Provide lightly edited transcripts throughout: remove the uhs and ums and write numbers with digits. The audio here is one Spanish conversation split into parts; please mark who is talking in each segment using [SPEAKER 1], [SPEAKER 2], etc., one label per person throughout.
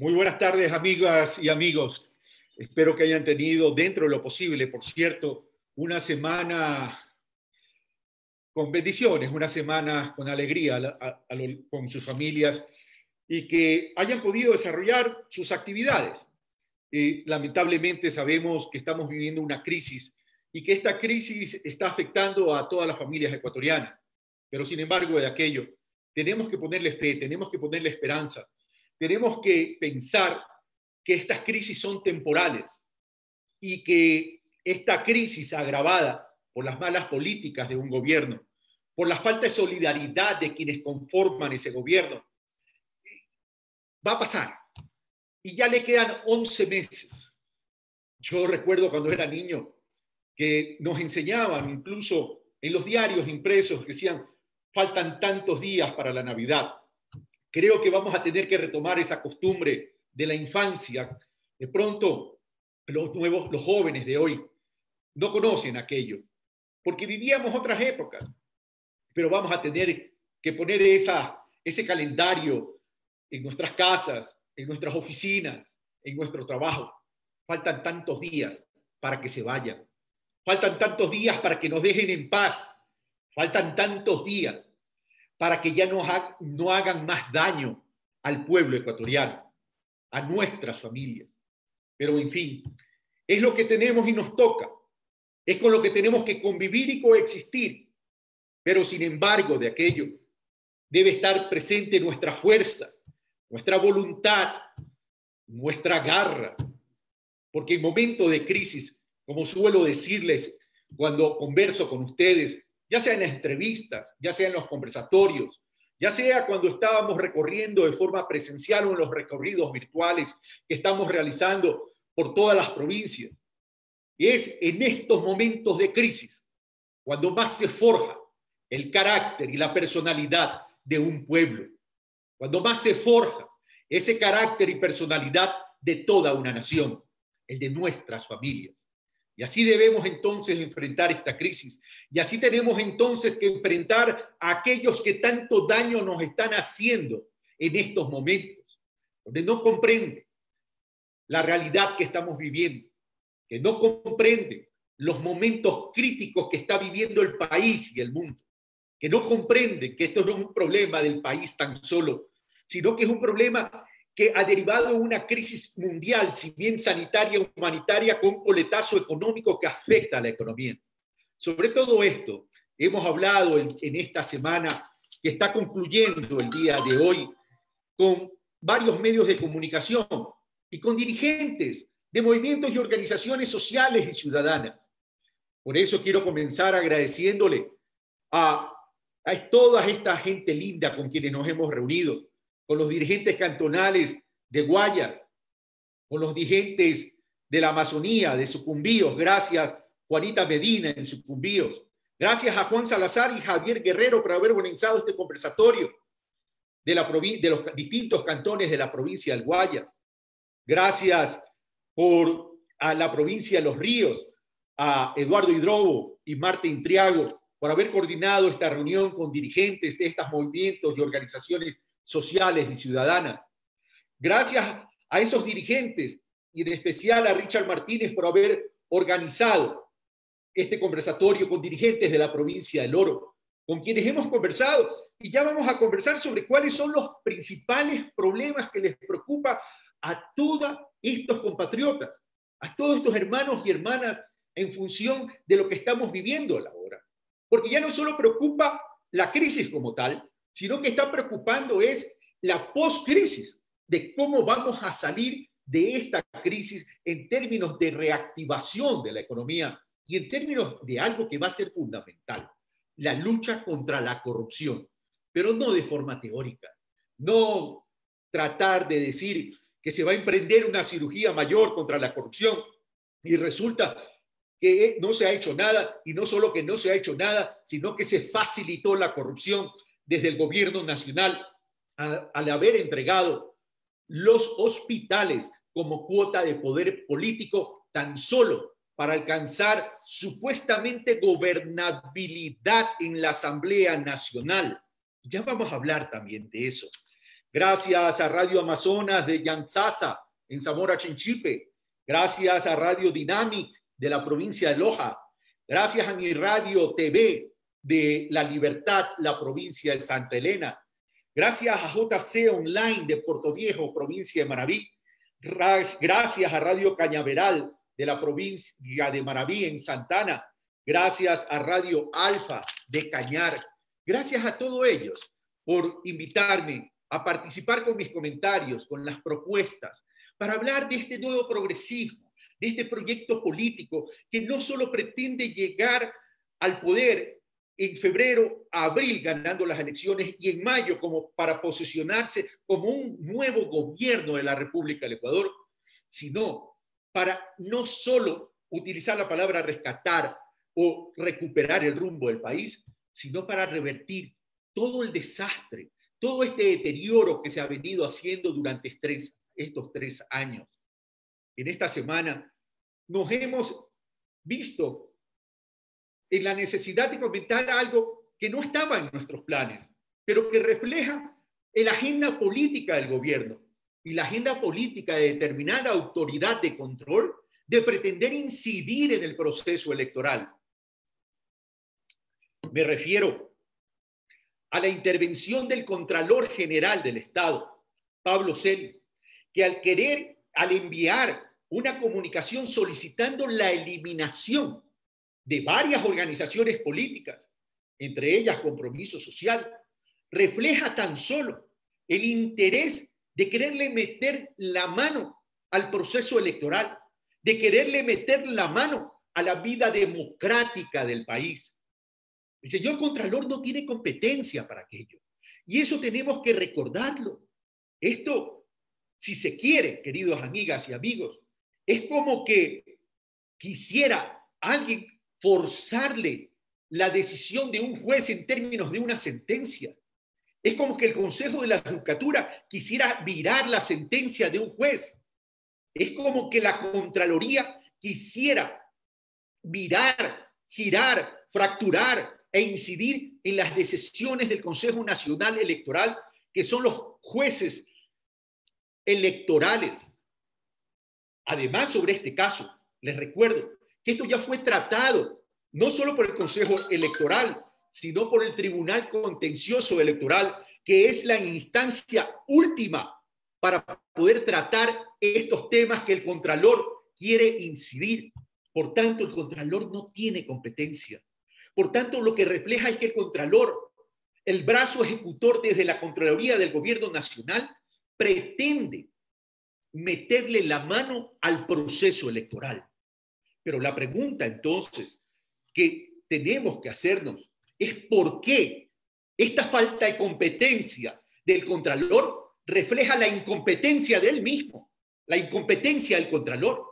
[SPEAKER 1] Muy buenas tardes, amigas y amigos. Espero que hayan tenido, dentro de lo posible, por cierto, una semana con bendiciones, una semana con alegría con sus familias y que hayan podido desarrollar sus actividades. Lamentablemente sabemos que estamos viviendo una crisis y que esta crisis está afectando a todas las familias ecuatorianas. Pero sin embargo, de aquello, tenemos que ponerle fe, tenemos que ponerle esperanza. Tenemos que pensar que estas crisis son temporales y que esta crisis agravada por las malas políticas de un gobierno, por la falta de solidaridad de quienes conforman ese gobierno, va a pasar. Y ya le quedan 11 meses. Yo recuerdo cuando era niño que nos enseñaban, incluso en los diarios impresos, que decían, faltan tantos días para la Navidad. Creo que vamos a tener que retomar esa costumbre de la infancia. De pronto, los jóvenes de hoy no conocen aquello, porque vivíamos otras épocas, pero vamos a tener que poner ese calendario en nuestras casas, en nuestras oficinas, en nuestro trabajo. Faltan tantos días para que se vayan. Faltan tantos días para que nos dejen en paz. Faltan tantos días para que ya no hagan más daño al pueblo ecuatoriano, a nuestras familias. Pero en fin, es lo que tenemos y nos toca. Es con lo que tenemos que convivir y coexistir. Pero sin embargo, de aquello debe estar presente nuestra fuerza, nuestra voluntad, nuestra garra. Porque en momentos de crisis, como suelo decirles cuando converso con ustedes, ya sea en las entrevistas, ya sea en los conversatorios, ya sea cuando estábamos recorriendo de forma presencial o en los recorridos virtuales que estamos realizando por todas las provincias. Y es en estos momentos de crisis cuando más se forja el carácter y la personalidad de un pueblo, cuando más se forja ese carácter y personalidad de toda una nación, el de nuestras familias. Y así debemos entonces enfrentar esta crisis. Y así tenemos entonces que enfrentar a aquellos que tanto daño nos están haciendo en estos momentos, donde no comprenden la realidad que estamos viviendo, que no comprenden los momentos críticos que está viviendo el país y el mundo, que no comprenden que esto no es un problema del país tan solo, sino que es un problema que ha derivado en una crisis mundial, si bien sanitaria, humanitaria, con un coletazo económico que afecta a la economía. Sobre todo esto, hemos hablado en esta semana que está concluyendo el día de hoy con varios medios de comunicación y con dirigentes de movimientos y organizaciones sociales y ciudadanas. Por eso quiero comenzar agradeciéndole a toda esta gente linda con quienes nos hemos reunido, con los dirigentes cantonales de Guayas, con los dirigentes de la Amazonía, de Sucumbíos, gracias Juanita Medina en Sucumbíos, gracias a Juan Salazar y Javier Guerrero por haber organizado este conversatorio de los distintos cantones de la provincia del Guayas, gracias a la provincia de Los Ríos, a Eduardo Hidrobo y Marta Intriago por haber coordinado esta reunión con dirigentes de estos movimientos y organizaciones sociales y ciudadanas. Gracias a esos dirigentes y en especial a Richard Martínez por haber organizado este conversatorio con dirigentes de la provincia del Oro, con quienes hemos conversado y ya vamos a conversar sobre cuáles son los principales problemas que les preocupa a todos estos compatriotas, a todos estos hermanos y hermanas en función de lo que estamos viviendo ahora. Porque ya no solo preocupa la crisis como tal, sino que está preocupando es la post-crisis, de cómo vamos a salir de esta crisis en términos de reactivación de la economía y en términos de algo que va a ser fundamental, la lucha contra la corrupción, pero no de forma teórica, no tratar de decir que se va a emprender una cirugía mayor contra la corrupción y resulta que no se ha hecho nada, y no solo que no se ha hecho nada, sino que se facilitó la corrupción desde el gobierno nacional al haber entregado los hospitales como cuota de poder político tan solo para alcanzar supuestamente gobernabilidad en la Asamblea Nacional. Ya vamos a hablar también de eso. Gracias a Radio Amazonas de Yanzasa, en Zamora Chinchipe. Gracias a Radio Dynamic de la provincia de Loja. Gracias a mi Radio TV de La Libertad, la provincia de Santa Elena. Gracias a JC Online de Puerto Viejo, provincia de Manabí. Gracias a Radio Cañaveral de la provincia de Manabí, en Santana. Gracias a Radio Alfa de Cañar. Gracias a todos ellos por invitarme a participar con mis comentarios, con las propuestas, para hablar de este nuevo progresismo, de este proyecto político que no solo pretende llegar al poder en febrero a abril ganando las elecciones y en mayo como para posicionarse como un nuevo gobierno de la República del Ecuador, sino para no solo utilizar la palabra rescatar o recuperar el rumbo del país, sino para revertir todo el desastre, todo este deterioro que se ha venido haciendo durante estos 3 años. En esta semana nos hemos visto en la necesidad de comentar algo que no estaba en nuestros planes, pero que refleja la agenda política del gobierno y la agenda política de determinada autoridad de control de pretender incidir en el proceso electoral. Me refiero a la intervención del Contralor General del Estado, Pablo Celi, que al enviar una comunicación solicitando la eliminación de varias organizaciones políticas, entre ellas Compromiso Social, refleja tan solo el interés de quererle meter la mano al proceso electoral, de quererle meter la mano a la vida democrática del país. El señor Contralor no tiene competencia para aquello. Y eso tenemos que recordarlo. Esto, si se quiere, queridos amigas y amigos, es como que quisiera alguien forzarle la decisión de un juez en términos de una sentencia. Es como que el Consejo de la Judicatura quisiera virar la sentencia de un juez. Es como que la Contraloría quisiera virar, girar, fracturar e incidir en las decisiones del Consejo Nacional Electoral, que son los jueces electorales. Además, sobre este caso, les recuerdo que esto ya fue tratado no solo por el Consejo Electoral, sino por el Tribunal Contencioso Electoral, que es la instancia última para poder tratar estos temas que el Contralor quiere incidir. Por tanto, el Contralor no tiene competencia. Por tanto, lo que refleja es que el Contralor, el brazo ejecutor desde la Contraloría del Gobierno Nacional, pretende meterle la mano al proceso electoral. Pero la pregunta entonces que tenemos que hacernos es por qué esta falta de competencia del Contralor refleja la incompetencia de él mismo, la incompetencia del Contralor.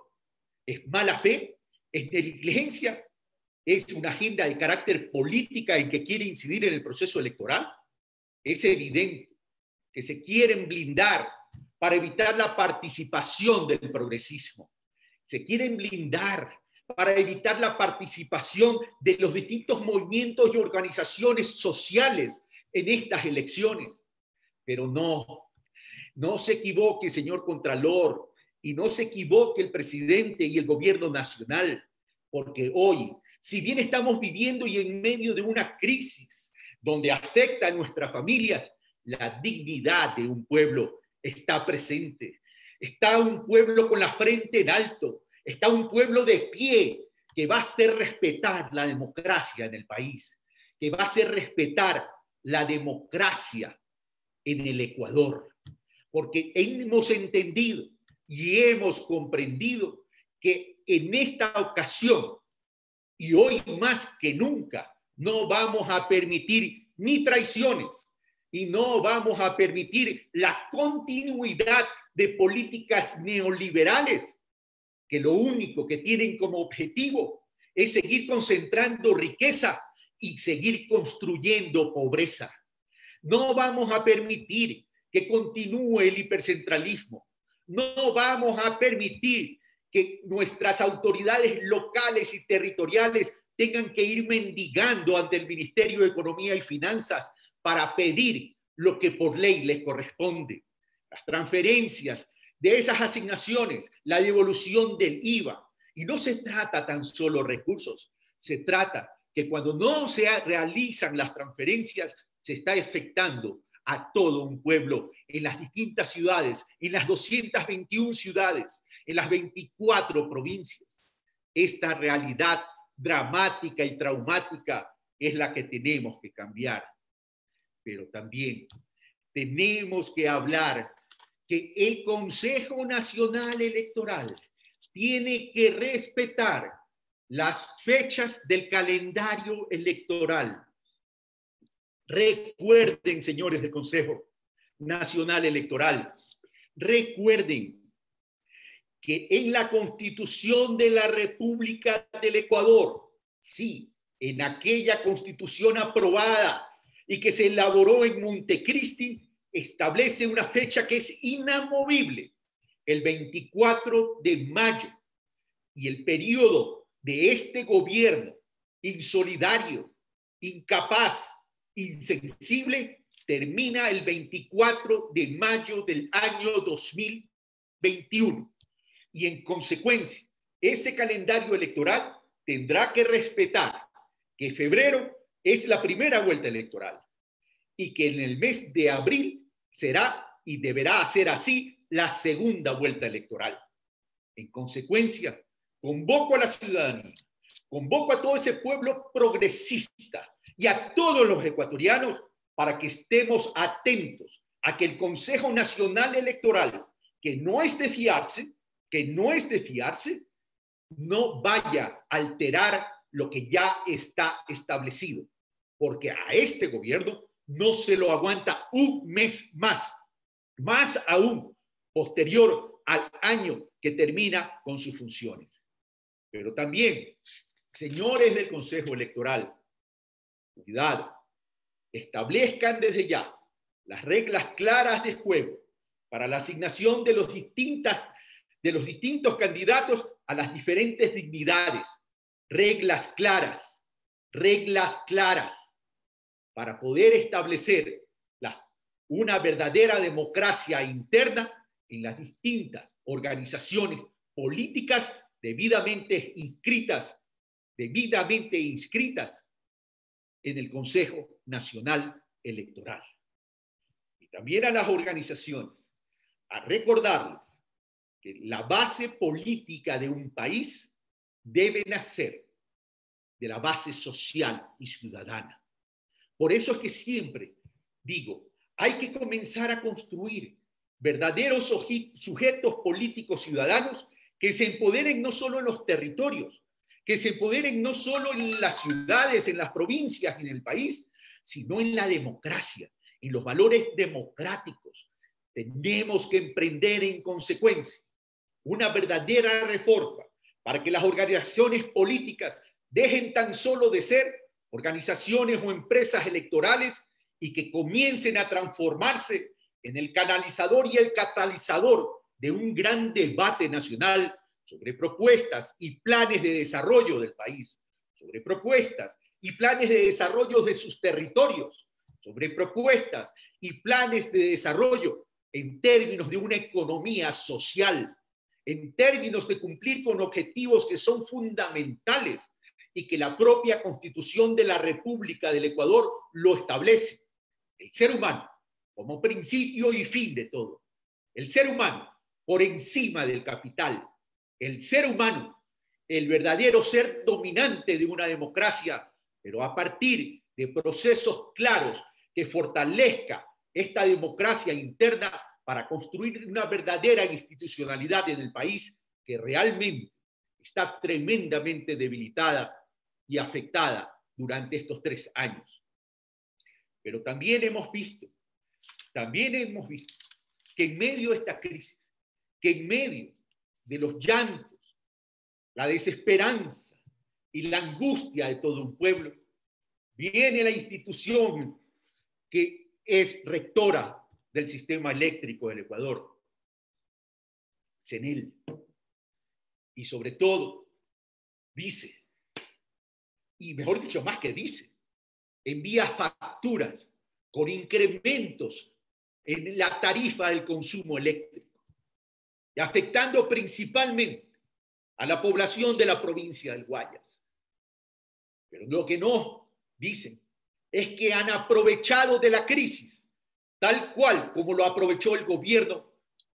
[SPEAKER 1] ¿Es mala fe? ¿Es negligencia? ¿Es una agenda de carácter política en que quiere incidir en el proceso electoral? Es evidente que se quieren blindar para evitar la participación del progresismo. Se quieren blindar para evitar la participación de los distintos movimientos y organizaciones sociales en estas elecciones. Pero no se equivoque, señor Contralor, y no se equivoque el presidente y el gobierno nacional, porque hoy, si bien estamos viviendo y en medio de una crisis donde afecta a nuestras familias, la dignidad de un pueblo está presente. Está un pueblo con la frente en alto, está un pueblo de pie que va a hacer respetar la democracia en el país, que va a hacer respetar la democracia en el Ecuador, porque hemos entendido y hemos comprendido que en esta ocasión y hoy más que nunca no vamos a permitir ni traiciones y no vamos a permitir la continuidad de políticas neoliberales que lo único que tienen como objetivo es seguir concentrando riqueza y seguir construyendo pobreza. No vamos a permitir que continúe el hipercentralismo. No vamos a permitir que nuestras autoridades locales y territoriales tengan que ir mendigando ante el Ministerio de Economía y Finanzas para pedir lo que por ley les corresponde. Las transferencias de esas asignaciones, la devolución del IVA. Y no se trata tan solo de recursos, se trata que cuando no se realizan las transferencias, se está afectando a todo un pueblo en las distintas ciudades, en las 221 ciudades, en las 24 provincias. Esta realidad dramática y traumática es la que tenemos que cambiar. Pero también tenemos que hablar que el Consejo Nacional Electoral tiene que respetar las fechas del calendario electoral. Recuerden, señores del Consejo Nacional Electoral, recuerden que en la Constitución de la República del Ecuador, sí, en aquella Constitución aprobada y que se elaboró en Montecristi, establece una fecha que es inamovible, el 24 de mayo, y el periodo de este gobierno insolidario, incapaz, insensible, termina el 24 de mayo del año 2021. Y en consecuencia, ese calendario electoral tendrá que respetar que febrero es la primera vuelta electoral y que en el mes de abril será y deberá ser así la segunda vuelta electoral. En consecuencia, convoco a la ciudadanía, convoco a todo ese pueblo progresista y a todos los ecuatorianos para que estemos atentos a que el Consejo Nacional Electoral, que no es de fiarse, no vaya a alterar lo que ya está establecido, porque a este gobierno no se lo aguanta un mes más aún posterior al año que termina con sus funciones. Pero también, señores del Consejo Electoral, cuidado, establezcan desde ya las reglas claras de juego para la asignación de los distintos candidatos a las diferentes dignidades. Reglas claras para poder establecer una verdadera democracia interna en las distintas organizaciones políticas debidamente inscritas en el Consejo Nacional Electoral. Y también a las organizaciones, a recordarles que la base política de un país debe nacer de la base social y ciudadana. Por eso es que siempre digo, hay que comenzar a construir verdaderos sujetos políticos ciudadanos que se empoderen no solo en los territorios, que se empoderen no solo en las ciudades, en las provincias y en el país, sino en la democracia, en los valores democráticos. Tenemos que emprender en consecuencia una verdadera reforma para que las organizaciones políticas dejen tan solo de ser organizaciones o empresas electorales y que comiencen a transformarse en el canalizador y el catalizador de un gran debate nacional sobre propuestas y planes de desarrollo del país, sobre propuestas y planes de desarrollo de sus territorios, sobre propuestas y planes de desarrollo en términos de una economía social, en términos de cumplir con objetivos que son fundamentales y que la propia Constitución de la República del Ecuador lo establece. El ser humano como principio y fin de todo. El ser humano por encima del capital. El ser humano, el verdadero ser dominante de una democracia, pero a partir de procesos claros que fortalezca esta democracia interna para construir una verdadera institucionalidad en el país que realmente está tremendamente debilitada y afectada durante estos 3 años. Pero también hemos visto que en medio de esta crisis, que en medio de los llantos, la desesperanza y la angustia de todo un pueblo, viene la institución que es rectora del sistema eléctrico del Ecuador, CENEL, y sobre todo dice, y mejor dicho, más que dice, envía facturas con incrementos en la tarifa del consumo eléctrico, y afectando principalmente a la población de la provincia del Guayas. Pero lo que no dicen es que han aprovechado de la crisis, tal cual como lo aprovechó el gobierno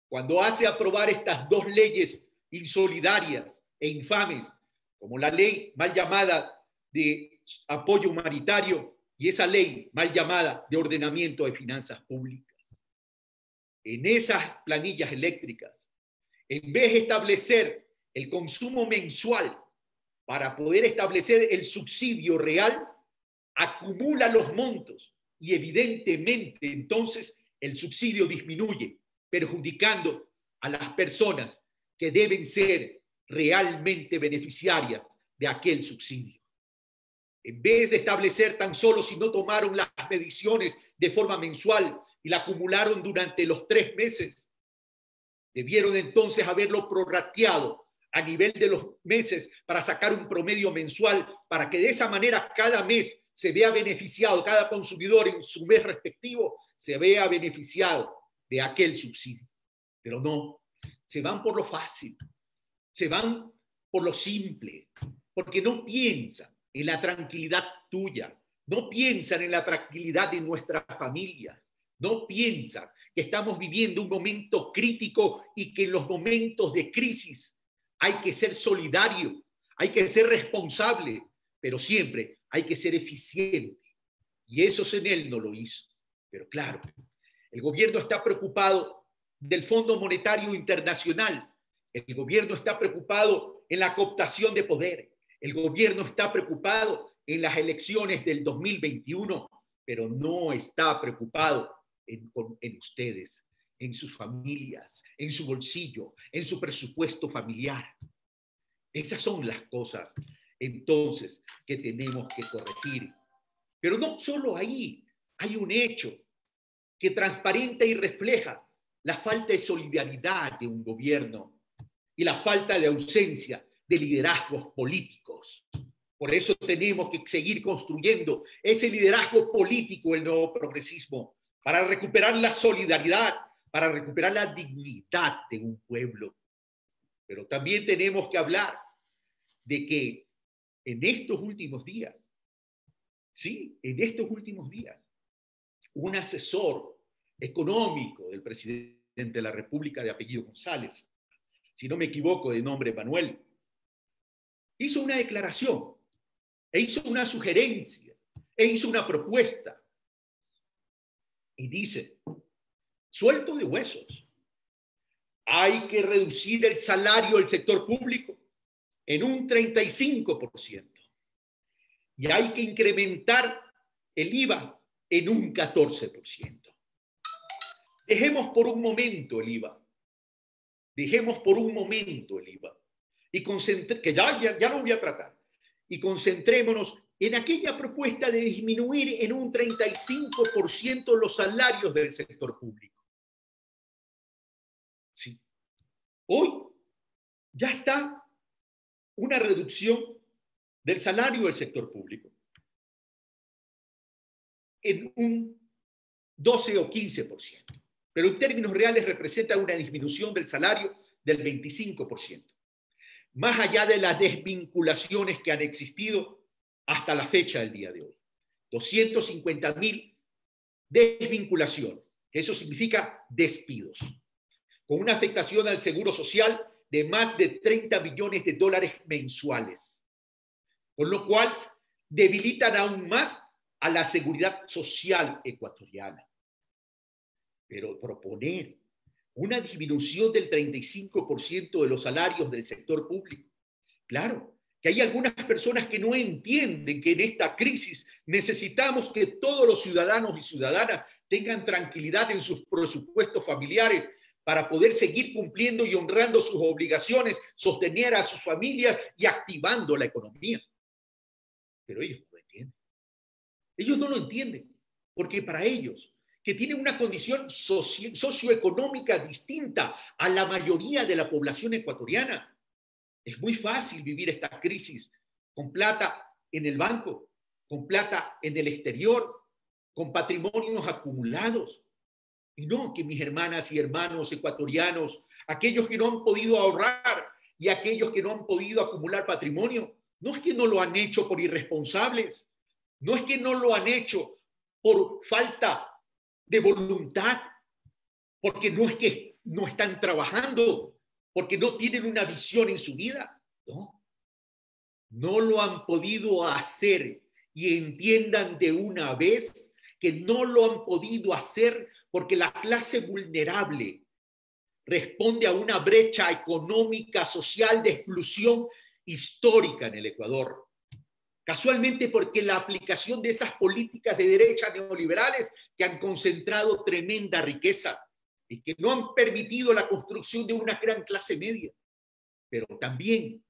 [SPEAKER 1] cuando hace aprobar estas dos leyes insolidarias e infames, como la ley mal llamada de apoyo humanitario y esa ley mal llamada de ordenamiento de finanzas públicas. En esas planillas eléctricas, en vez de establecer el consumo mensual para poder establecer el subsidio real, acumula los montos y evidentemente entonces el subsidio disminuye, perjudicando a las personas que deben ser realmente beneficiarias de aquel subsidio. En vez de establecer tan solo si no tomaron las mediciones de forma mensual y la acumularon durante los 3 meses, debieron entonces haberlo prorrateado a nivel de los meses para sacar un promedio mensual, para que de esa manera cada mes se vea beneficiado, cada consumidor en su mes respectivo se vea beneficiado de aquel subsidio. Pero no, se van por lo fácil, se van por lo simple, porque no piensan en la tranquilidad tuya, no piensan en la tranquilidad de nuestra familia, no piensan que estamos viviendo un momento crítico y que en los momentos de crisis hay que ser solidario, hay que ser responsable, pero siempre hay que ser eficiente. Y eso CNEL no lo hizo. Pero claro, el gobierno está preocupado del Fondo Monetario Internacional, el gobierno está preocupado en la cooptación de poder, el gobierno está preocupado en las elecciones del 2021, pero no está preocupado en ustedes, en sus familias, en su bolsillo, en su presupuesto familiar. Esas son las cosas, entonces, que tenemos que corregir. Pero no solo ahí, hay un hecho que transparenta y refleja la falta de solidaridad de un gobierno y la falta de ausencia de liderazgos políticos. Por eso tenemos que seguir construyendo ese liderazgo político, el nuevo progresismo, para recuperar la solidaridad, para recuperar la dignidad de un pueblo. Pero también tenemos que hablar de que en estos últimos días, sí, en estos últimos días, un asesor económico del presidente de la República de apellido González, si no me equivoco de nombre Manuel, hizo una declaración, e hizo una sugerencia, e hizo una propuesta, y dice, suelto de huesos, hay que reducir el salario del sector público en un 35% y hay que incrementar el IVA en un 14%. Dejemos por un momento el IVA. Dejemos por un momento el IVA. Y que ya lo voy a tratar. Y concentrémonos en aquella propuesta de disminuir en un 35% los salarios del sector público. Sí. Hoy ya está una reducción del salario del sector público en un 12 o 15%, pero en términos reales representa una disminución del salario del 25%, más allá de las desvinculaciones que han existido hasta la fecha del día de hoy. 250.000 desvinculaciones, eso significa despidos, con una afectación al seguro social de más de 30 millones de dólares mensuales, con lo cual debilitan aún más a la seguridad social ecuatoriana. Pero proponer una disminución del 35% de los salarios del sector público, claro, que hay algunas personas que no entienden que en esta crisis necesitamos que todos los ciudadanos y ciudadanas tengan tranquilidad en sus presupuestos familiares para poder seguir cumpliendo y honrando sus obligaciones, sostener a sus familias y activando la economía. Pero ellos no lo entienden. Ellos no lo entienden, porque para ellos, que tienen una condición socioeconómica distinta a la mayoría de la población ecuatoriana, es muy fácil vivir esta crisis con plata en el banco, con plata en el exterior, con patrimonios acumulados. Y no que mis hermanas y hermanos ecuatorianos, aquellos que no han podido ahorrar y aquellos que no han podido acumular patrimonio, no es que no lo han hecho por irresponsables, no es que no lo han hecho por falta de voluntad, porque no es que no están trabajando, porque no tienen una visión en su vida. No, no lo han podido hacer, y entiendan de una vez que no lo han podido hacer porque la clase vulnerable responde a una brecha económica, social, de exclusión histórica en el Ecuador. Casualmente porque la aplicación de esas políticas de derecha neoliberales que han concentrado tremenda riqueza y que no han permitido la construcción de una gran clase media, pero también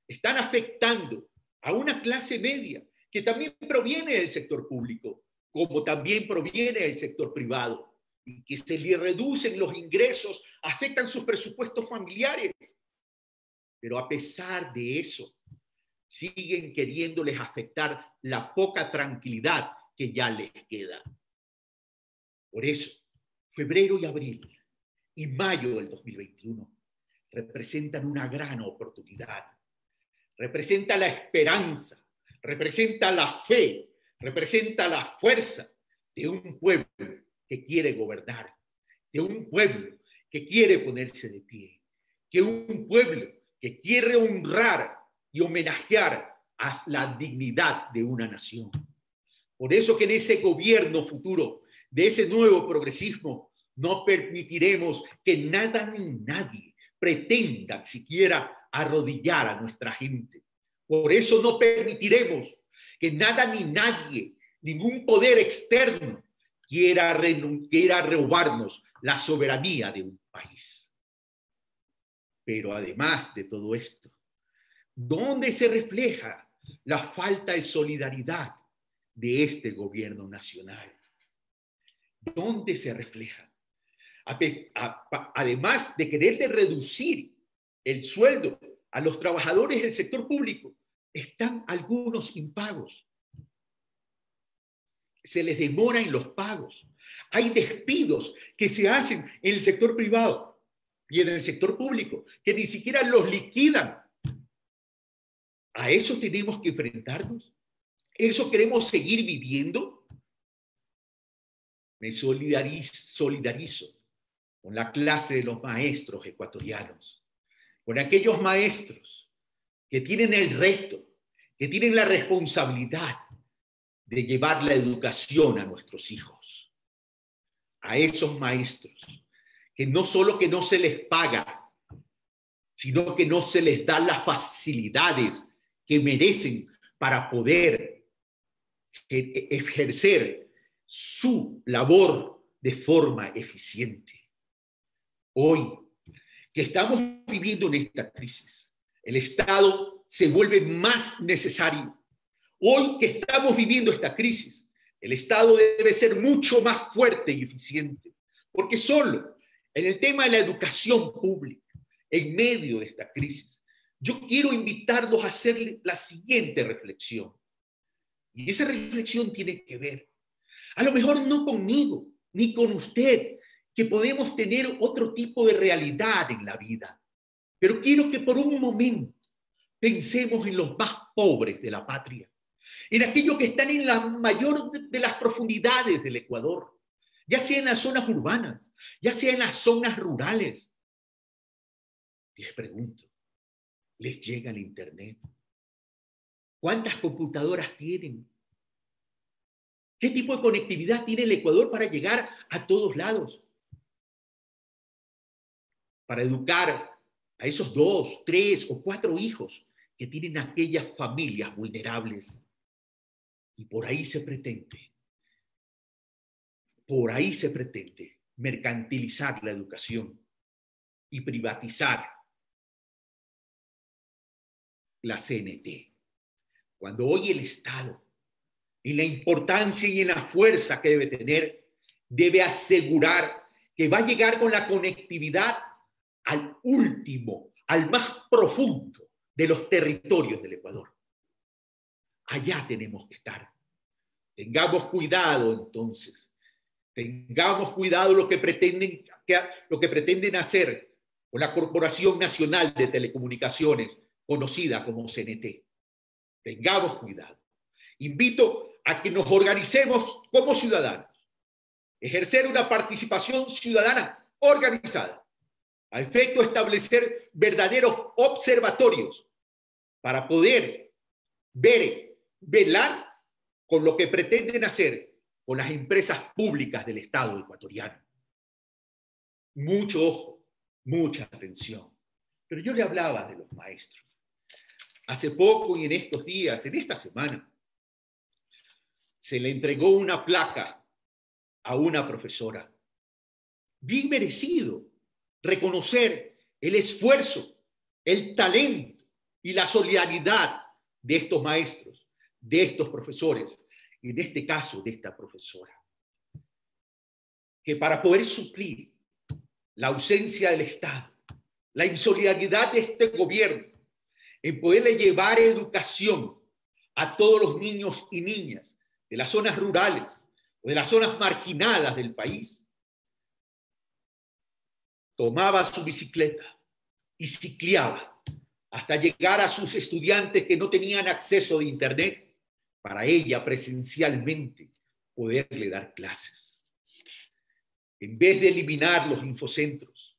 [SPEAKER 1] están afectando a una clase media que también proviene del sector público, como también proviene del sector privado, y que se le reducen los ingresos, afectan sus presupuestos familiares. Pero a pesar de eso, siguen queriéndoles afectar la poca tranquilidad que ya les queda. Por eso, febrero y abril y mayo del 2021 representan una gran oportunidad. Representa la esperanza, representa la fe, representa la fuerza de un pueblo que quiere gobernar, de un pueblo que quiere ponerse de pie, de un pueblo que quiere honrar y homenajear a la dignidad de una nación. Por eso que en ese gobierno futuro, de ese nuevo progresismo, no permitiremos que nada ni nadie pretenda siquiera arrodillar a nuestra gente. Por eso no permitiremos que nada ni nadie, ningún poder externo, quiera robarnos la soberanía de un país. Pero además de todo esto, ¿dónde se refleja la falta de solidaridad de este gobierno nacional? ¿Dónde se refleja? Además de quererle reducir el sueldo a los trabajadores del sector público, están algunos impagos. Se les demora en los pagos. Hay despidos que se hacen en el sector privado y en el sector público que ni siquiera los liquidan. ¿A eso tenemos que enfrentarnos? ¿Eso queremos seguir viviendo? Me solidarizo con la clase de los maestros ecuatorianos, con aquellos maestros que tienen el reto, que tienen la responsabilidad de llevar la educación a nuestros hijos. A esos maestros que no solo que no se les paga, sino que no se les da las facilidades que merecen para poder ejercer su labor de forma eficiente. Hoy, que estamos viviendo en esta crisis, el Estado se vuelve más necesario. Hoy que estamos viviendo esta crisis, el Estado debe ser mucho más fuerte y eficiente, porque solo en el tema de la educación pública, en medio de esta crisis, yo quiero invitarlos a hacer la siguiente reflexión. Y esa reflexión tiene que ver, a lo mejor no conmigo, ni con usted, que podemos tener otro tipo de realidad en la vida, pero quiero que por un momento pensemos en los más pobres de la patria, en aquellos que están en la mayor de las profundidades del Ecuador, ya sea en las zonas urbanas, ya sea en las zonas rurales. Les pregunto, ¿les llega el internet? ¿Cuántas computadoras tienen? ¿Qué tipo de conectividad tiene el Ecuador para llegar a todos lados? Para educar a esos 2, 3 o 4 hijos que tienen aquellas familias vulnerables. Y por ahí se pretende mercantilizar la educación y privatizar la CNT. Cuando hoy el Estado, en la importancia y en la fuerza que debe tener, debe asegurar que va a llegar con la conectividad al último, al más profundo de los territorios del Ecuador. Allá tenemos que estar. Tengamos cuidado, entonces. Tengamos cuidado lo que pretenden hacer con la Corporación Nacional de Telecomunicaciones, conocida como CNT. Tengamos cuidado. Invito a que nos organicemos como ciudadanos, ejercer una participación ciudadana organizada, a efecto de establecer verdaderos observatorios para poder velar con lo que pretenden hacer con las empresas públicas del Estado ecuatoriano. Mucho ojo, mucha atención. Pero yo le hablaba de los maestros. Hace poco y en estos días, en esta semana, se le entregó una placa a una profesora. Bien merecido reconocer el esfuerzo, el talento y la solidaridad de estos maestros, de estos profesores, y en este caso de esta profesora, que para poder suplir la ausencia del Estado, la insolidaridad de este gobierno, en poderle llevar educación a todos los niños y niñas de las zonas rurales o de las zonas marginadas del país, tomaba su bicicleta y cicleaba hasta llegar a sus estudiantes que no tenían acceso de internet, para ella presencialmente poderle dar clases. En vez de eliminar los infocentros,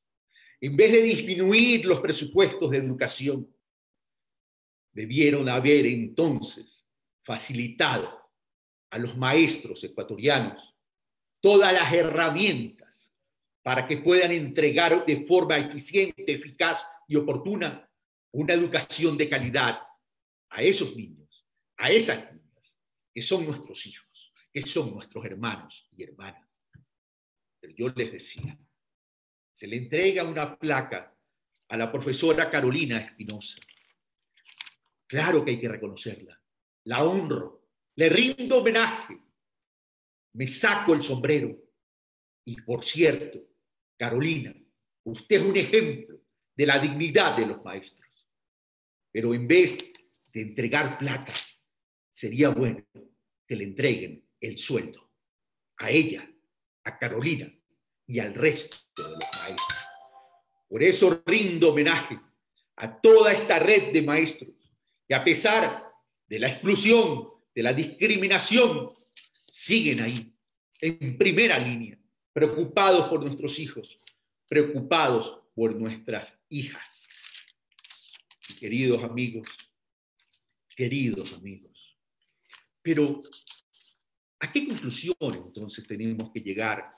[SPEAKER 1] en vez de disminuir los presupuestos de educación, debieron haber entonces facilitado a los maestros ecuatorianos todas las herramientas para que puedan entregar de forma eficiente, eficaz y oportuna una educación de calidad a esos niños, a esas niñas, que son nuestros hijos, que son nuestros hermanos y hermanas. Pero yo les decía, se le entrega una placa a la profesora Carolina Espinosa. Claro que hay que reconocerla, la honro, le rindo homenaje, me saco el sombrero. Y por cierto, Carolina, usted es un ejemplo de la dignidad de los maestros. Pero en vez de entregar placas, sería bueno que le entreguen el sueldo a ella, a Carolina y al resto de los maestros. Por eso rindo homenaje a toda esta red de maestros que, a pesar de la exclusión, de la discriminación, siguen ahí, en primera línea, preocupados por nuestros hijos, preocupados por nuestras hijas. Queridos amigos, pero ¿a qué conclusión entonces tenemos que llegar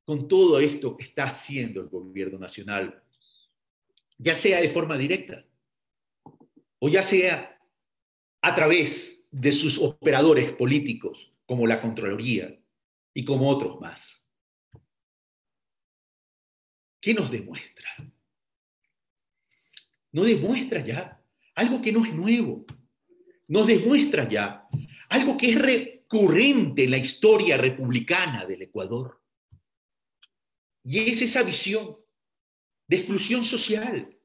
[SPEAKER 1] con todo esto que está haciendo el gobierno nacional? Ya sea de forma directa o ya sea a través de sus operadores políticos, como la Contraloría y como otros más. ¿Qué nos demuestra? Nos demuestra ya algo que no es nuevo. Nos demuestra ya algo que es recurrente en la historia republicana del Ecuador. Y es esa visión de exclusión social.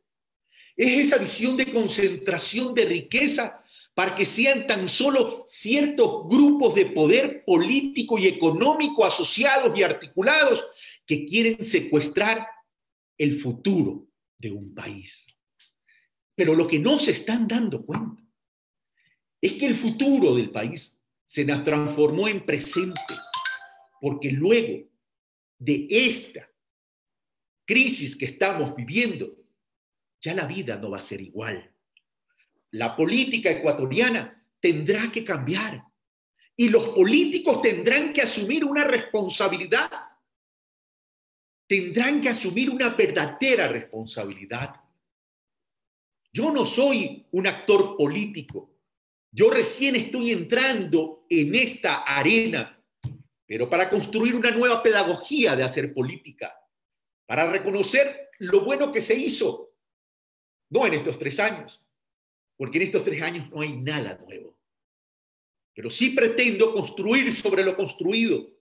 [SPEAKER 1] Es esa visión de concentración de riqueza para que sean tan solo ciertos grupos de poder político y económico asociados y articulados que quieren secuestrar el futuro de un país. Pero lo que no se están dando cuenta es que el futuro del país se nos transformó en presente, porque luego de esta crisis que estamos viviendo, ya la vida no va a ser igual. La política ecuatoriana tendrá que cambiar y los políticos tendrán que asumir una responsabilidad. Tendrán que asumir una verdadera responsabilidad. Yo no soy un actor político. Yo recién estoy entrando en esta arena, pero para construir una nueva pedagogía de hacer política, para reconocer lo bueno que se hizo, no en estos 3 años, porque en estos 3 años no hay nada nuevo. Pero sí pretendo construir sobre lo construido,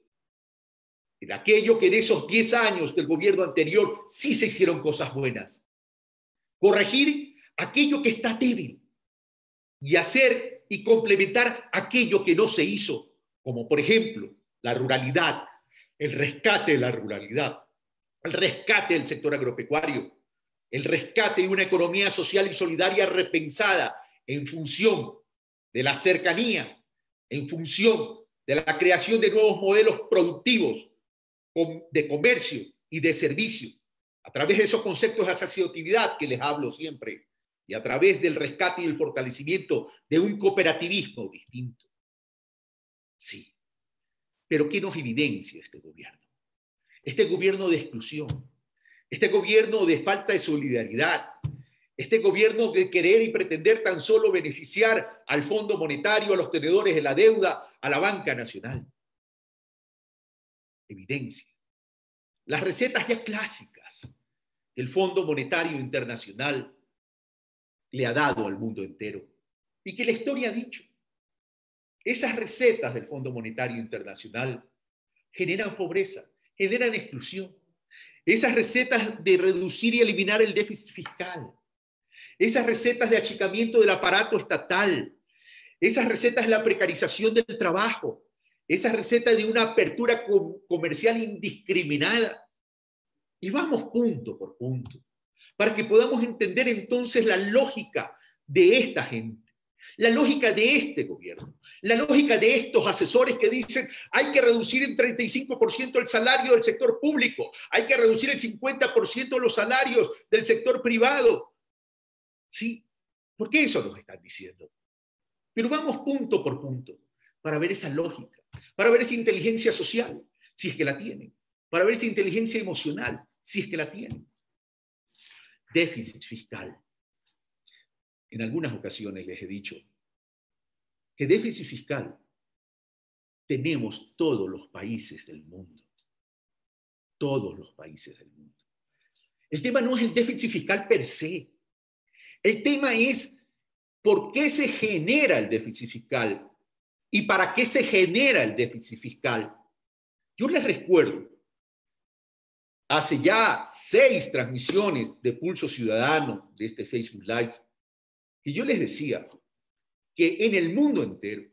[SPEAKER 1] en aquello que en esos 10 años del gobierno anterior sí se hicieron cosas buenas. Corregir aquello que está débil y hacer y complementar aquello que no se hizo, como por ejemplo la ruralidad, el rescate de la ruralidad, el rescate del sector agropecuario, el rescate de una economía social y solidaria repensada en función de la cercanía, en función de la creación de nuevos modelos productivos de comercio y de servicio, a través de esos conceptos de asociatividad que les hablo siempre, y a través del rescate y el fortalecimiento de un cooperativismo distinto. Sí, pero ¿qué nos evidencia este gobierno? Este gobierno de exclusión, este gobierno de falta de solidaridad, este gobierno de querer y pretender tan solo beneficiar al Fondo Monetario, a los tenedores de la deuda, a la banca nacional. Evidencia las recetas ya clásicas que el Fondo Monetario Internacional le ha dado al mundo entero y que la historia ha dicho. Esas recetas del Fondo Monetario Internacional generan pobreza, generan exclusión. Esas recetas de reducir y eliminar el déficit fiscal, esas recetas de achicamiento del aparato estatal, esas recetas de la precarización del trabajo, esas recetas de una apertura comercial indiscriminada. Y vamos punto por punto, para que podamos entender entonces la lógica de esta gente, la lógica de este gobierno, la lógica de estos asesores que dicen hay que reducir en 35% el salario del sector público, hay que reducir el 50% los salarios del sector privado. ¿Sí? ¿Por qué eso nos están diciendo? Pero vamos punto por punto para ver esa lógica, para ver esa inteligencia social, si es que la tienen, para ver esa inteligencia emocional, si es que la tienen. Déficit fiscal. En algunas ocasiones les he dicho que déficit fiscal tenemos todos los países del mundo. Todos los países del mundo. El tema no es el déficit fiscal per se. El tema es por qué se genera el déficit fiscal y para qué se genera el déficit fiscal. Yo les recuerdo, hace ya 6 transmisiones de Pulso Ciudadano de este Facebook Live, que yo les decía que en el mundo entero,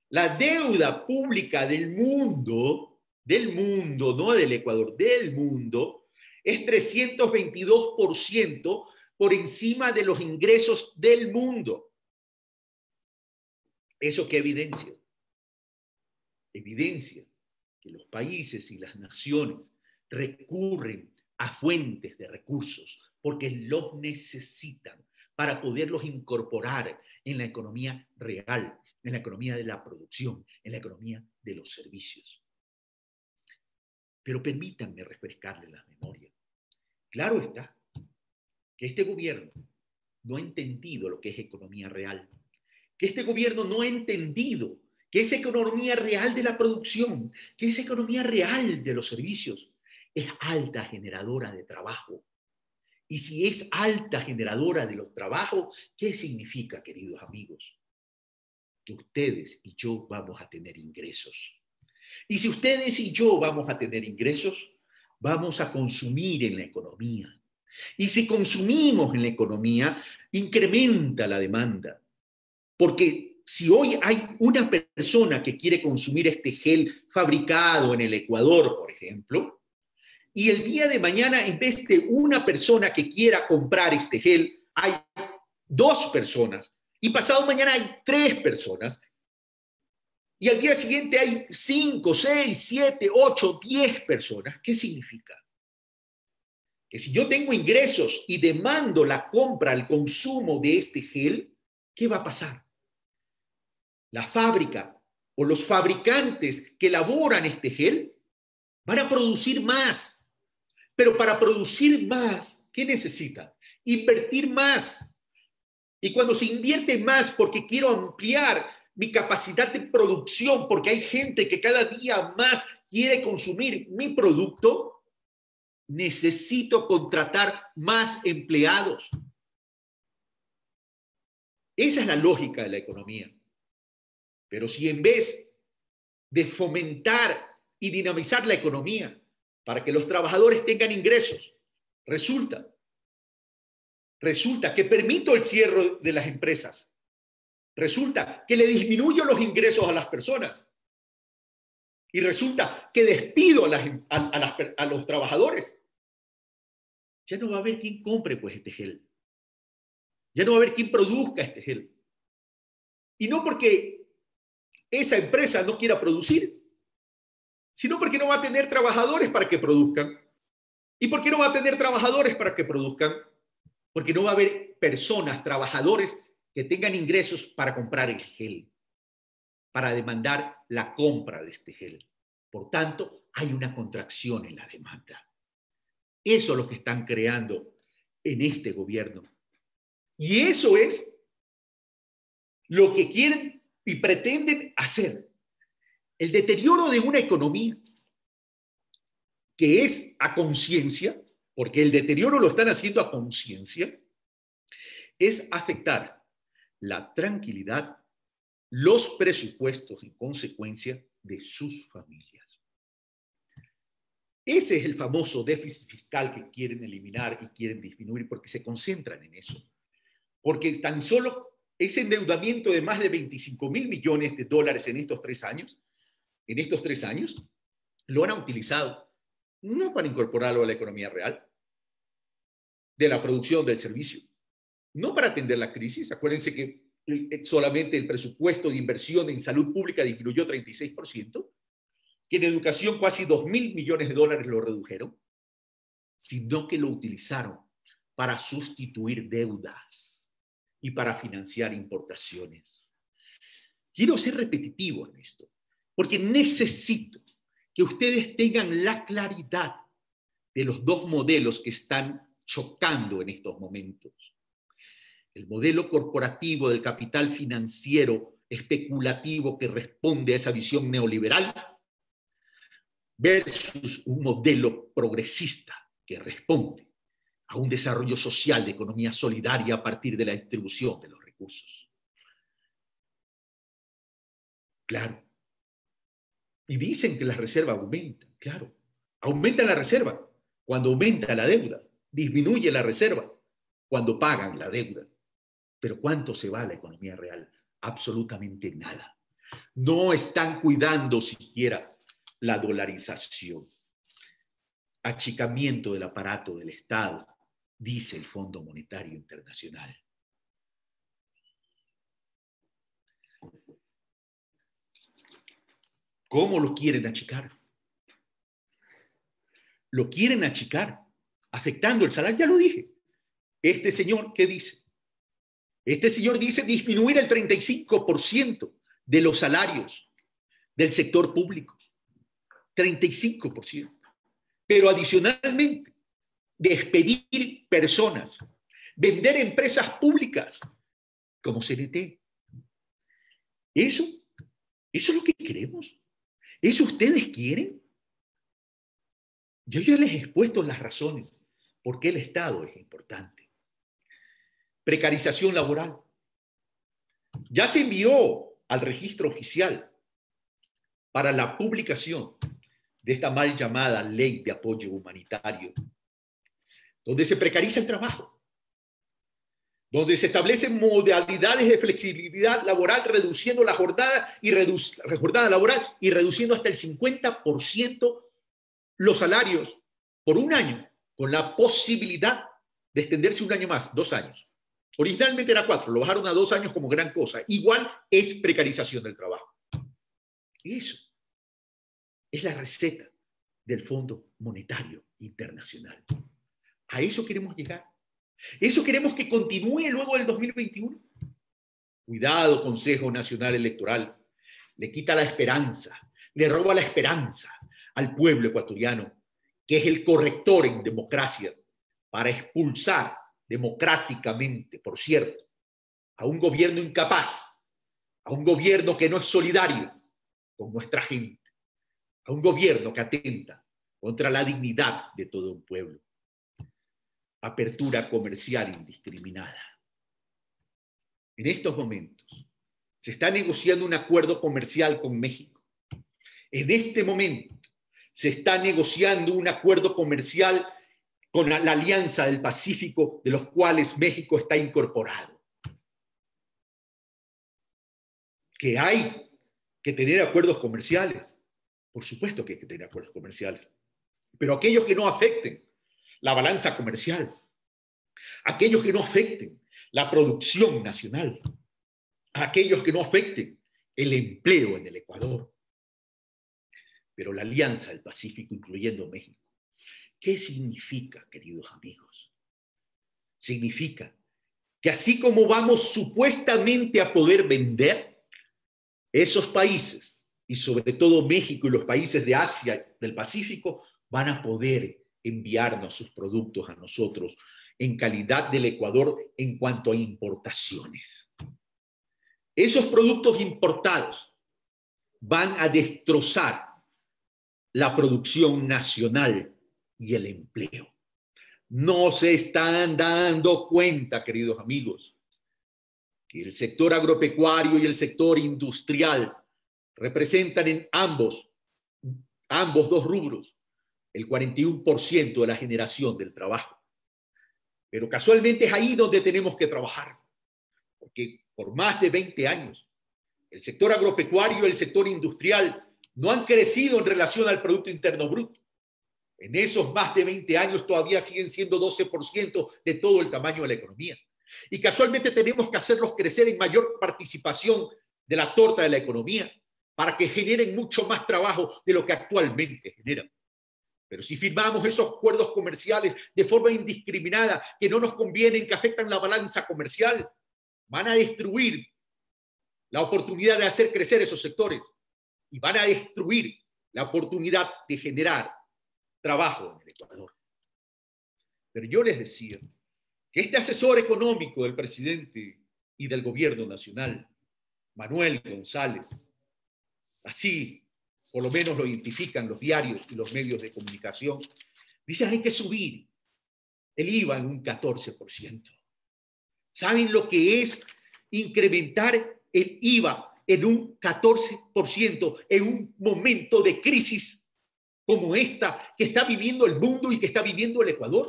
[SPEAKER 1] la deuda pública del mundo, no del Ecuador, del mundo, es 322% por encima de los ingresos del mundo. ¿Eso qué evidencia? Evidencia que los países y las naciones recurren a fuentes de recursos porque los necesitan para poderlos incorporar en la economía real, en la economía de la producción, en la economía de los servicios. Pero permítanme refrescarles la memoria. Claro está que este gobierno no ha entendido lo que es economía real, que este gobierno no ha entendido que esa economía real de la producción, que esa economía real de los servicios es alta generadora de trabajo. Y si es alta generadora de los trabajos, ¿qué significa, queridos amigos? Que ustedes y yo vamos a tener ingresos. Y si ustedes y yo vamos a tener ingresos, vamos a consumir en la economía. Y si consumimos en la economía, incrementa la demanda. Porque si hoy hay una persona que quiere consumir este gel fabricado en el Ecuador, por ejemplo, y el día de mañana, en vez de una persona que quiera comprar este gel, hay 2 personas, y pasado mañana hay 3 personas, y al día siguiente hay 5, 6, 7, 8, 10 personas, ¿qué significa? Que si yo tengo ingresos y demando la compra, el consumo de este gel, ¿qué va a pasar? La fábrica o los fabricantes que elaboran este gel van a producir más. Pero para producir más, ¿qué necesitan? Invertir más. Y cuando se invierte más porque quiero ampliar mi capacidad de producción, porque hay gente que cada día más quiere consumir mi producto, necesito contratar más empleados. Esa es la lógica de la economía. Pero si en vez de fomentar y dinamizar la economía para que los trabajadores tengan ingresos, resulta que permito el cierre de las empresas, Resulta que le disminuyo los ingresos a las personas. Y resulta que despido a los trabajadores. Ya no va a haber quien compre pues este gel. Ya no va a haber quien produzca este gel. Y no porque esa empresa no quiera producir, sino porque no va a tener trabajadores para que produzcan. ¿Y por qué no va a tener trabajadores para que produzcan? Porque no va a haber personas, trabajadores que tengan ingresos para comprar el gel, para demandar la compra de este gel. Por tanto, hay una contracción en la demanda. Eso es lo que están creando en este gobierno. Y eso es lo que quieren y pretenden hacer. El deterioro de una economía que es a conciencia, porque el deterioro lo están haciendo a conciencia, es afectar la tranquilidad, los presupuestos en consecuencia de sus familias. Ese es el famoso déficit fiscal que quieren eliminar y quieren disminuir porque se concentran en eso. Porque tan solo ese endeudamiento de más de 25.000 millones de dólares en estos 3 años, lo han utilizado no para incorporarlo a la economía real, de la producción del servicio, no para atender la crisis. Acuérdense que solamente el presupuesto de inversión en salud pública disminuyó 36%, que en educación casi 2.000 millones de dólares lo redujeron, sino que lo utilizaron para sustituir deudas y para financiar importaciones. Quiero ser repetitivo en esto, porque necesito que ustedes tengan la claridad de los dos modelos que están chocando en estos momentos. El modelo corporativo del capital financiero especulativo que responde a esa visión neoliberal versus un modelo progresista que responde a un desarrollo social de economía solidaria a partir de la distribución de los recursos. Claro. Y dicen que las reservas aumentan, claro. Aumenta la reserva cuando aumenta la deuda, disminuye la reserva cuando pagan la deuda. Pero ¿cuánto se va a la economía real? Absolutamente nada. No están cuidando siquiera la dolarización. Achicamiento del aparato del Estado, dice el Fondo Monetario Internacional. ¿Cómo lo quieren achicar? Lo quieren achicar, afectando el salario. Ya lo dije. Este señor, ¿qué dice? Este señor dice disminuir el 35% de los salarios del sector público. 35%. Pero adicionalmente, despedir personas, vender empresas públicas como CNT. ¿Eso es lo que queremos? ¿Eso ustedes quieren? Yo ya les he expuesto las razones por qué el Estado es importante. Precarización laboral. Ya se envió al registro oficial para la publicación de esta mal llamada ley de apoyo humanitario, donde se precariza el trabajo, donde se establecen modalidades de flexibilidad laboral, reduciendo la jornada laboral y reduciendo hasta el 50% los salarios por un año, con la posibilidad de extenderse un año más, 2 años. Originalmente era 4, lo bajaron a 2 años como gran cosa. Igual es precarización del trabajo. Eso es la receta del Fondo Monetario Internacional. A eso queremos llegar. Eso queremos que continúe luego del 2021. Cuidado, Consejo Nacional Electoral. Le quita la esperanza, le roba la esperanza al pueblo ecuatoriano, que es el corrector en democracia, para expulsar democráticamente, por cierto, a un gobierno incapaz, a un gobierno que no es solidario con nuestra gente, a un gobierno que atenta contra la dignidad de todo un pueblo. Apertura comercial indiscriminada. En estos momentos se está negociando un acuerdo comercial con México. En este momento se está negociando un acuerdo comercial con la Alianza del Pacífico, de los cuales México está incorporado. que hay que tener acuerdos comerciales. Por supuesto que hay que tener acuerdos comerciales, pero aquellos que no afecten la balanza comercial, aquellos que no afecten la producción nacional, aquellos que no afecten el empleo en el Ecuador. Pero la Alianza del Pacífico, incluyendo México, ¿qué significa, queridos amigos? Significa que así como vamos supuestamente a poder vender, esos países, y sobre todo México y los países de Asia, del Pacífico, van a poder enviarnos sus productos a nosotros en calidad del Ecuador en cuanto a importaciones. Esos productos importados van a destrozar la producción nacional y el empleo. No se están dando cuenta, queridos amigos, que el sector agropecuario y el sector industrial representan en ambos dos rubros el 41% de la generación del trabajo. Pero casualmente es ahí donde tenemos que trabajar, porque por más de 20 años el sector agropecuario y el sector industrial no han crecido en relación al Producto Interno Bruto. En esos más de 20 años todavía siguen siendo 12% de todo el tamaño de la economía. Y casualmente tenemos que hacerlos crecer en mayor participación de la torta de la economía para que generen mucho más trabajo de lo que actualmente generan. Pero si firmamos esos acuerdos comerciales de forma indiscriminada, que no nos convienen, que afectan la balanza comercial, van a destruir la oportunidad de hacer crecer esos sectores y van a destruir la oportunidad de generar trabajo en el Ecuador. Pero yo les decía que este asesor económico del presidente y del gobierno nacional, Manuel González, así por lo menos lo identifican los diarios y los medios de comunicación, dice hay que subir el IVA en un 14%. ¿Saben lo que es incrementar el IVA en un 14% en un momento de crisis como esta que está viviendo el mundo y que está viviendo el Ecuador?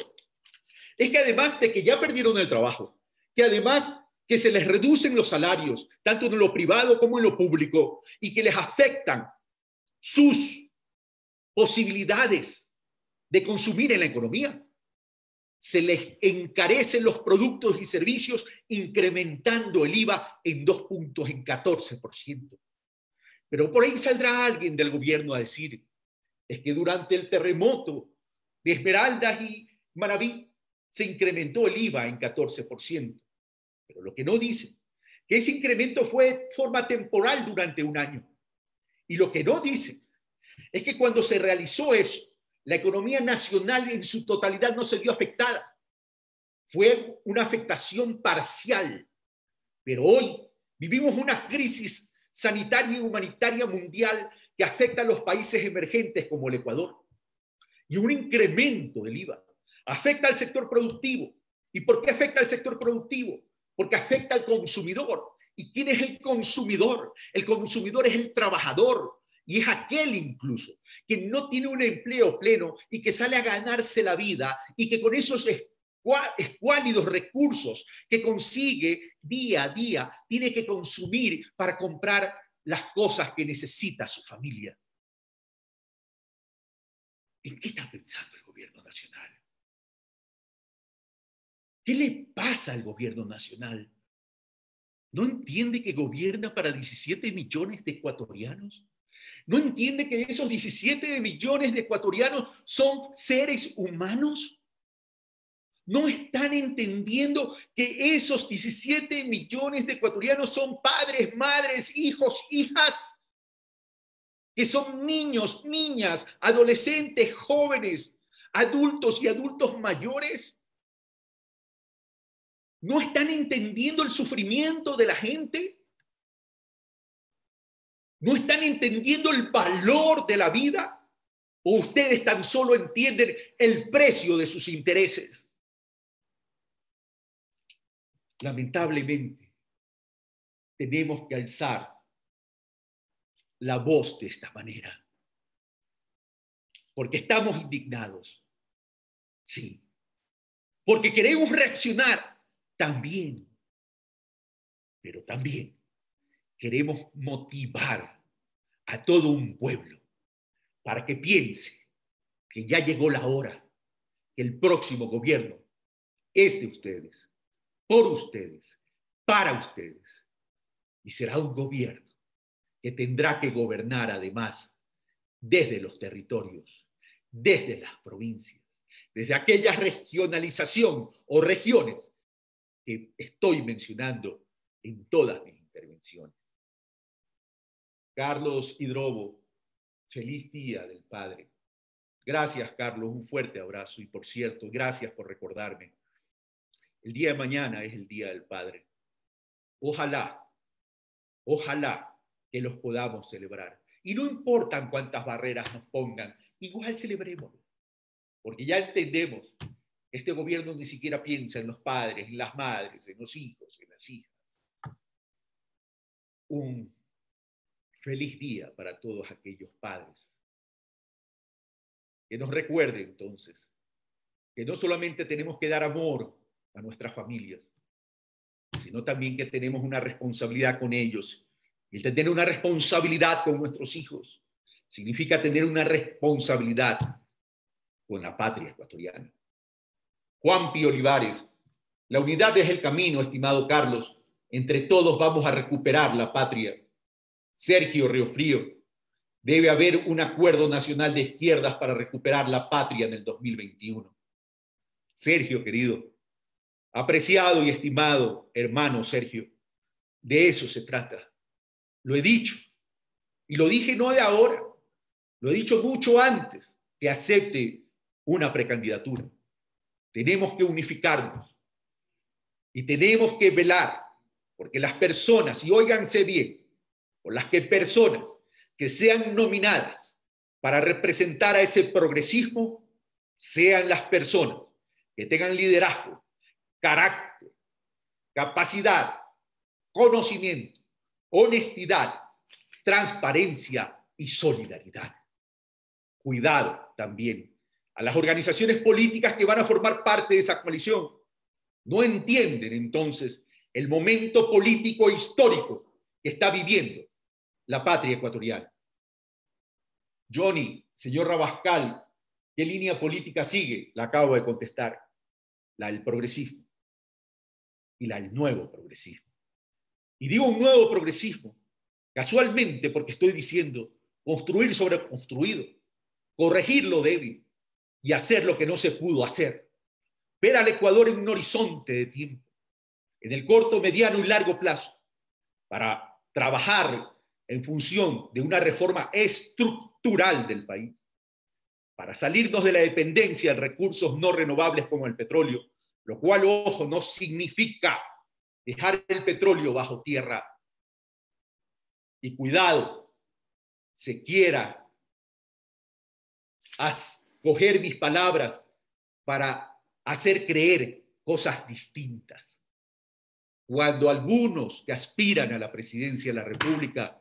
[SPEAKER 1] Es que además de que ya perdieron el trabajo, que además que se les reducen los salarios, tanto en lo privado como en lo público, y que les afectan sus posibilidades de consumir en la economía, se les encarecen los productos y servicios incrementando el IVA en 2 puntos, en 14%. Pero por ahí saldrá alguien del gobierno a decir, es que durante el terremoto de Esmeraldas y Manabí se incrementó el IVA en 14%. Pero lo que no dicen, que ese incremento fue de forma temporal durante un año. Y lo que no dicen es que cuando se realizó eso, la economía nacional en su totalidad no se vio afectada. Fue una afectación parcial. Pero hoy vivimos una crisis sanitaria y humanitaria mundial que afecta a los países emergentes como el Ecuador. Y un incremento del IVA afecta al sector productivo. ¿Y por qué afecta al sector productivo? Porque afecta al consumidor. ¿Y quién es el consumidor? El consumidor es el trabajador. Y es aquel incluso que no tiene un empleo pleno y que sale a ganarse la vida y que con esos escuálidos recursos que consigue día a día tiene que consumir para comprar las cosas que necesita su familia. ¿En qué está pensando el gobierno nacional? ¿Qué le pasa al gobierno nacional? ¿No entiende que gobierna para 17 millones de ecuatorianos? ¿No entiende que esos 17 millones de ecuatorianos son seres humanos? ¿No están entendiendo que esos 17 millones de ecuatorianos son padres, madres, hijos, hijas? Que son niños, niñas, adolescentes, jóvenes, adultos y adultos mayores. ¿No están entendiendo el sufrimiento de la gente? ¿No están entendiendo el valor de la vida? ¿O ustedes tan solo entienden el precio de sus intereses? Lamentablemente, tenemos que alzar la voz de esta manera. Porque estamos indignados. Sí. Porque queremos reaccionar también. Pero también queremos motivar a todo un pueblo para que piense que ya llegó la hora, que el próximo gobierno es de ustedes, por ustedes, para ustedes. Y será un gobierno que tendrá que gobernar además desde los territorios, desde las provincias, desde aquella regionalización o regiones que estoy mencionando en todas mis intervenciones. Carlos Hidrobo, feliz Día del Padre. Gracias, Carlos, un fuerte abrazo y, por cierto, gracias por recordarme. El día de mañana es el Día del Padre. Ojalá que los podamos celebrar. Y no importan cuántas barreras nos pongan, igual celebremos, porque ya entendemos que este gobierno ni siquiera piensa en los padres, en las madres, en los hijos, en las hijas. Un feliz día para todos aquellos padres. Que nos recuerde entonces que no solamente tenemos que dar amor a nuestras familias, sino también que tenemos una responsabilidad con ellos. Y el tener una responsabilidad con nuestros hijos significa tener una responsabilidad con la patria ecuatoriana. Juan Pío Olivares, la unidad es el camino, estimado Carlos. Entre todos vamos a recuperar la patria. Sergio Riofrío, debe haber un acuerdo nacional de izquierdas para recuperar la patria en el 2021. Sergio, querido, apreciado y estimado hermano Sergio, de eso se trata. Lo he dicho, y lo dije no de ahora, lo he dicho mucho antes que acepte una precandidatura. Tenemos que unificarnos y tenemos que velar porque las personas, y óiganse bien, por las que personas que sean nominadas para representar a ese progresismo sean las personas que tengan liderazgo, carácter, capacidad, conocimiento, honestidad, transparencia y solidaridad. Cuidado también a las organizaciones políticas que van a formar parte de esa coalición. No entienden entonces el momento político e histórico que está viviendo la patria ecuatoriana. Johnny, señor Rabascal, ¿qué línea política sigue? La acabo de contestar. La del progresismo y la del nuevo progresismo. Y digo un nuevo progresismo casualmente porque estoy diciendo construir sobre construido, corregir lo débil y hacer lo que no se pudo hacer. Ver al Ecuador en un horizonte de tiempo, en el corto, mediano y largo plazo, para trabajar en función de una reforma estructural del país, para salirnos de la dependencia de recursos no renovables como el petróleo, lo cual, ojo, no significa dejar el petróleo bajo tierra. Y cuidado, se quiera coger mis palabras para hacer creer cosas distintas. Cuando algunos que aspiran a la presidencia de la República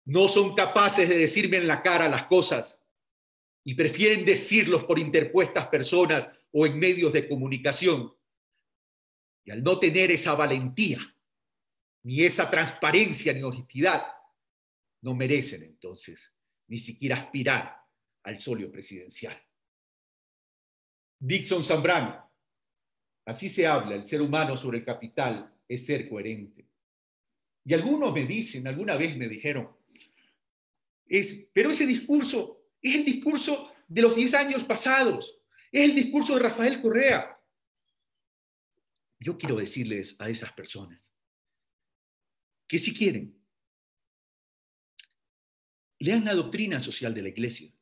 [SPEAKER 1] no son capaces de decirme en la cara las cosas y prefieren decirlos por interpuestas personas o en medios de comunicación, y al no tener esa valentía, ni esa transparencia, ni honestidad, no merecen entonces ni siquiera aspirar al solio presidencial. Dixon Zambrano, así se habla, el ser humano sobre el capital es ser coherente. Y algunos me dicen, alguna vez me dijeron, pero ese discurso es el discurso de los 10 años pasados, es el discurso de Rafael Correa. Yo quiero decirles a esas personas que si quieren, lean la doctrina social de la Iglesia.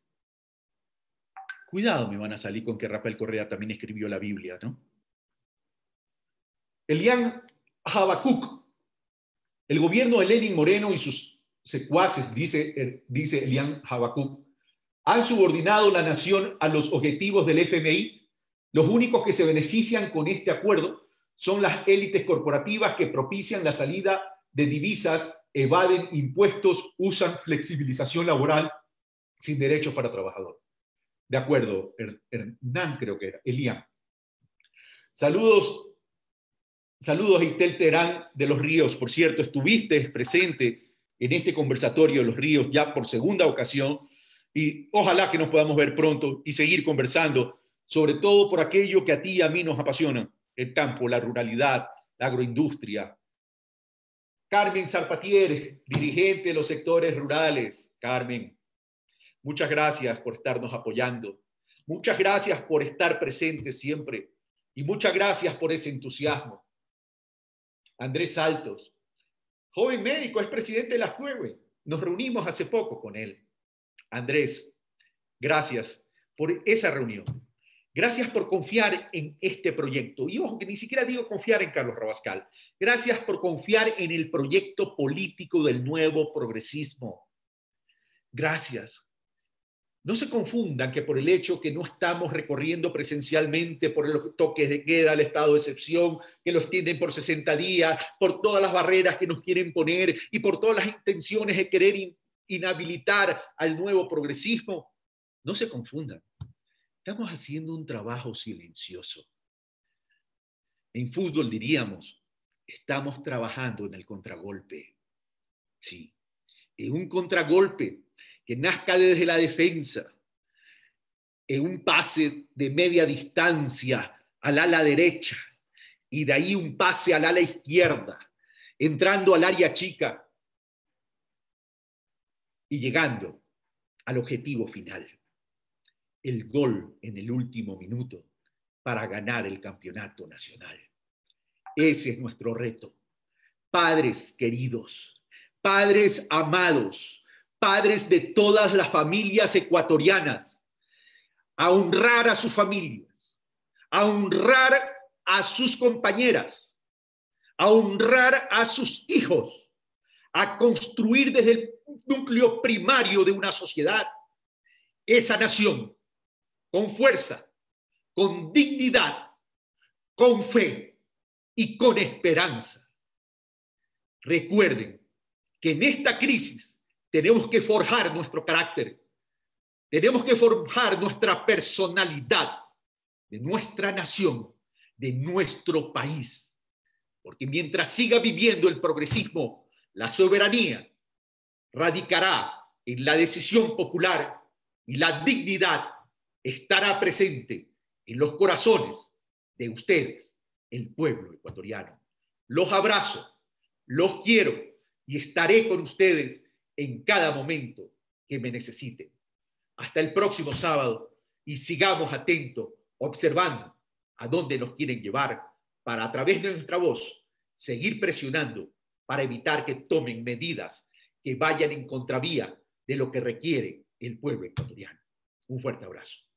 [SPEAKER 1] Cuidado, me van a salir con que Rafael Correa también escribió la Biblia, ¿no? Elian Habacuc, el gobierno de Lenin Moreno y sus secuaces, dice Elian Habacuc, han subordinado la nación a los objetivos del FMI. Los únicos que se benefician con este acuerdo son las élites corporativas que propician la salida de divisas, evaden impuestos, usan flexibilización laboral sin derechos para trabajadores. De acuerdo, Hernán creo que era, Elian. Saludos Saludos a Itel Terán de Los Ríos. Por cierto, estuviste presente en este conversatorio de Los Ríos ya por segunda ocasión y ojalá que nos podamos ver pronto y seguir conversando, sobre todo por aquello que a ti y a mí nos apasiona, el campo, la ruralidad, la agroindustria. Carmen Zarpatier, dirigente de los sectores rurales. Carmen, muchas gracias por estarnos apoyando. Muchas gracias por estar presente siempre y muchas gracias por ese entusiasmo. Andrés Saltos, joven médico, es presidente de la JUEWE. Nos reunimos hace poco con él. Andrés, gracias por esa reunión. Gracias por confiar en este proyecto. Y ojo, que ni siquiera digo confiar en Carlos Rabascal. Gracias por confiar en el proyecto político del nuevo progresismo. Gracias. No se confundan que por el hecho que no estamos recorriendo presencialmente por los toques de queda, el estado de excepción, que lo extienden por 60 días, por todas las barreras que nos quieren poner y por todas las intenciones de querer inhabilitar al nuevo progresismo, no se confundan. Estamos haciendo un trabajo silencioso. En fútbol diríamos, estamos trabajando en el contragolpe. Sí, en un contragolpe que nazca desde la defensa, en un pase de media distancia al ala derecha y de ahí un pase al ala izquierda, entrando al área chica y llegando al objetivo final, el gol en el último minuto para ganar el campeonato nacional. Ese es nuestro reto. Padres queridos, padres amados, padres de todas las familias ecuatorianas, a honrar a sus familias, a honrar a sus compañeras, a honrar a sus hijos, a construir desde el núcleo primario de una sociedad esa nación con fuerza, con dignidad, con fe y con esperanza. Recuerden que en esta crisis tenemos que forjar nuestro carácter, tenemos que forjar nuestra personalidad de nuestra nación, de nuestro país. Porque mientras siga viviendo el progresismo, la soberanía radicará en la decisión popular y la dignidad estará presente en los corazones de ustedes, el pueblo ecuatoriano. Los abrazo, los quiero y estaré con ustedes en cada momento que me necesiten. Hasta el próximo sábado y sigamos atentos, observando a dónde nos quieren llevar para, a través de nuestra voz, seguir presionando para evitar que tomen medidas que vayan en contravía de lo que requiere el pueblo ecuatoriano. Un fuerte abrazo.